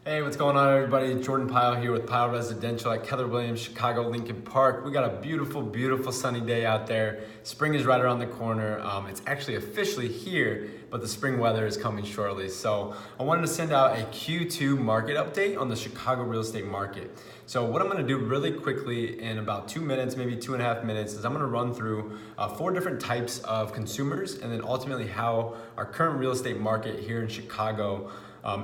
Hey, what's going on, everybody? Jordan PYLE here with PYLE Residential at Keller Williams, Chicago, Lincoln Park. We got a beautiful, beautiful sunny day out there. Spring is right around the corner. It's actually officially here, but the spring weather is coming shortly. So I wanted to send out a Q2 market update on the Chicago real estate market. So what I'm gonna do really quickly in about 2 minutes, maybe 2.5 minutes, is I'm gonna run through 4 different types of consumers and then ultimately how our current real estate market here in Chicago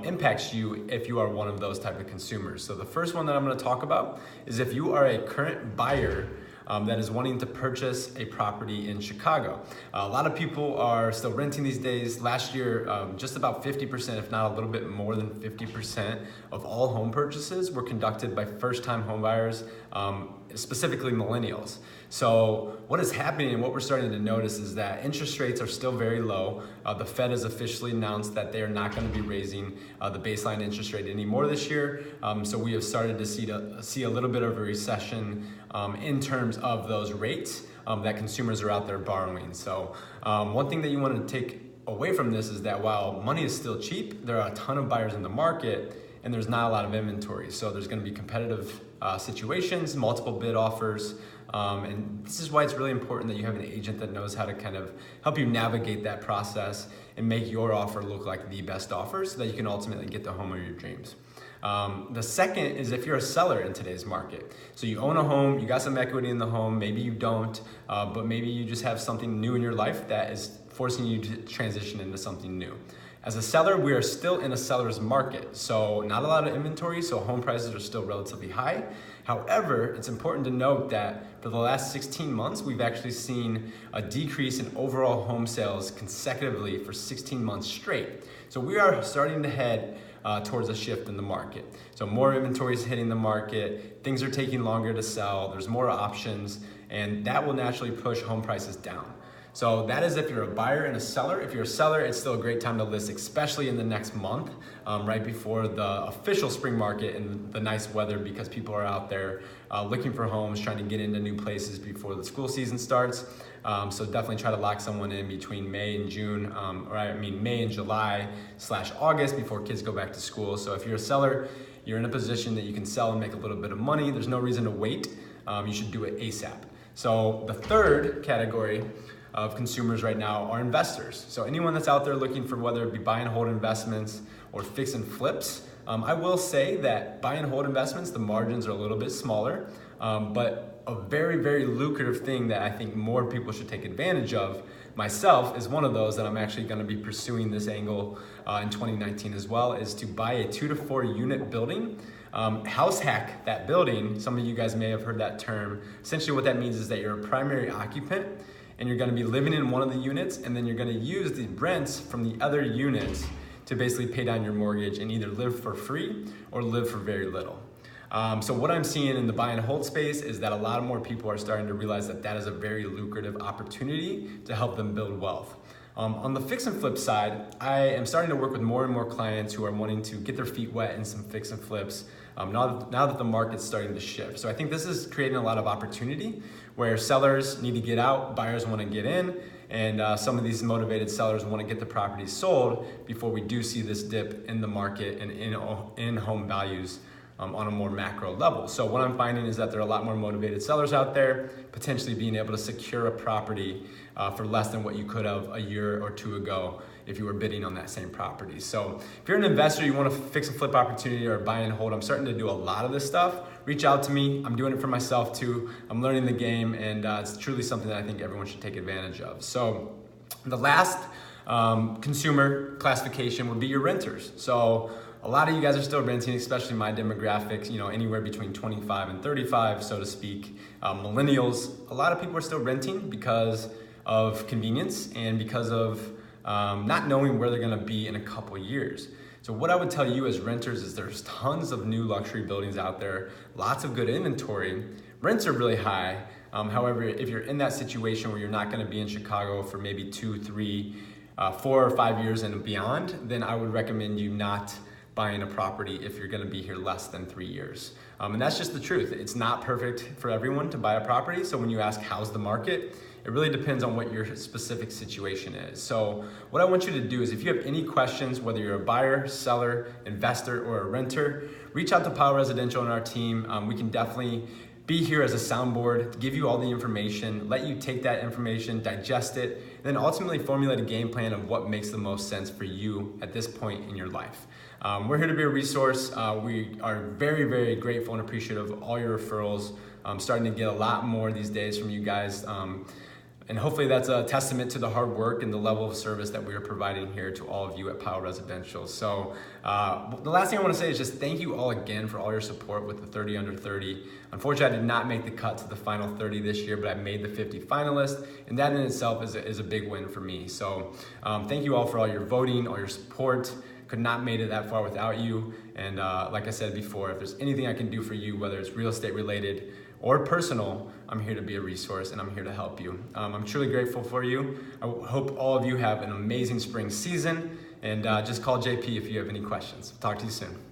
impacts you if you are one of those type of consumers. So the first one that I'm going to talk about is if you are a current buyer that is wanting to purchase a property in Chicago. A lot of people are still renting these days. Last year, just about 50%, if not a little bit more than 50% of all home purchases were conducted by first-time home buyers, specifically millennials. So what is happening and what we're starting to notice is that interest rates are still very low. The Fed has officially announced that they are not going to be raising the baseline interest rate anymore this year. So we have started to see a little bit of a recession in terms of those rates that consumers are out there borrowing. So one thing that you want to take away from this is that while money is still cheap, there are a ton of buyers in the market and there's not a lot of inventory. So there's going to be competitive situations, multiple bid offers, and this is why it's really important that you have an agent that knows how to kind of help you navigate that process and make your offer look like the best offer so that you can ultimately get the home of your dreams. The second is if you're a seller in today's market. So you own a home, you got some equity in the home, maybe you don't, but maybe you just have something new in your life that is forcing you to transition into something new. As a seller, we are still in a seller's market, so not a lot of inventory, so home prices are still relatively high. However, it's important to note that for the last 16 months, we've actually seen a decrease in overall home sales consecutively for 16 months straight. So we are starting to head towards a shift in the market. So more inventory is hitting the market, things are taking longer to sell, there's more options, and that will naturally push home prices down. So that is if you're a buyer and a seller. If you're a seller, it's still a great time to list, especially in the next month, right before the official spring market and the nice weather, because people are out there looking for homes, trying to get into new places before the school season starts. So definitely try to lock someone in between May and June, May and July/August before kids go back to school. So if you're a seller, you're in a position that you can sell and make a little bit of money. There's no reason to wait. You should do it ASAP. So the third category of consumers right now are investors. So anyone that's out there looking for whether it be buy and hold investments or fix and flips, I will say that buy and hold investments, the margins are a little bit smaller, but a very, very lucrative thing that I think more people should take advantage of. Myself is one of those that I'm actually going to be pursuing this angle in 2019 as well, is to buy a 2 to 4 unit building, house hack that building. Some of you guys may have heard that term. Essentially what that means is that you're a primary occupant and you're going to be living in one of the units, and then you're going to use the rents from the other units to basically pay down your mortgage and either live for free or live for very little. So what I'm seeing in the buy and hold space is that a lot more people are starting to realize that that is a very lucrative opportunity to help them build wealth. On the fix and flip side, I am starting to work with more and more clients who are wanting to get their feet wet in some fix and flips now that the market's starting to shift. So I think this is creating a lot of opportunity where sellers need to get out, buyers want to get in, and some of these motivated sellers want to get the properties sold before we do see this dip in the market and in home values on a more macro level. So what I'm finding is that there are a lot more motivated sellers out there, potentially being able to secure a property for less than what you could have a year or two ago if you were bidding on that same property. So if you're an investor, you want to fix and flip opportunity or buy and hold, I'm starting to do a lot of this stuff. Reach out to me. I'm doing it for myself too. I'm learning the game, and it's truly something that I think everyone should take advantage of. So the last consumer classification would be your renters. So a lot of you guys are still renting, especially my demographics, anywhere between 25 and 35, so to speak. Millennials, a lot of people are still renting because of convenience and because of not knowing where they're gonna be in a couple years. So what I would tell you as renters is there's tons of new luxury buildings out there, lots of good inventory. Rents are really high. However, if you're in that situation where you're not gonna be in Chicago for maybe 2, 3, 4 or 5 years and beyond, then I would recommend you not buying a property if you're gonna be here less than 3 years. And that's just the truth. It's not perfect for everyone to buy a property. So when you ask, how's the market? It really depends on what your specific situation is. So what I want you to do is, if you have any questions, whether you're a buyer, seller, investor, or a renter, reach out to PYLE Residential and our team. We can definitely be here as a soundboard to give you all the information, let you take that information, digest it, and then ultimately formulate a game plan of what makes the most sense for you at this point in your life. We're here to be a resource. We are very, very grateful and appreciative of all your referrals. I'm starting to get a lot more these days from you guys. And hopefully that's a testament to the hard work and the level of service that we are providing here to all of you at PYLE Residential. So the last thing I want to say is just thank you all again for all your support with the 30 under 30. Unfortunately, I did not make the cut to the final 30 this year, but I made the 50 finalist, and that in itself is a big win for me. So thank you all for all your voting, all your support. Could not made it that far without you. And like I said before, if there's anything I can do for you, whether it's real estate related or personal, I'm here to be a resource and I'm here to help you. I'm truly grateful for you. I hope all of you have an amazing spring season, and just call JP if you have any questions. Talk to you soon.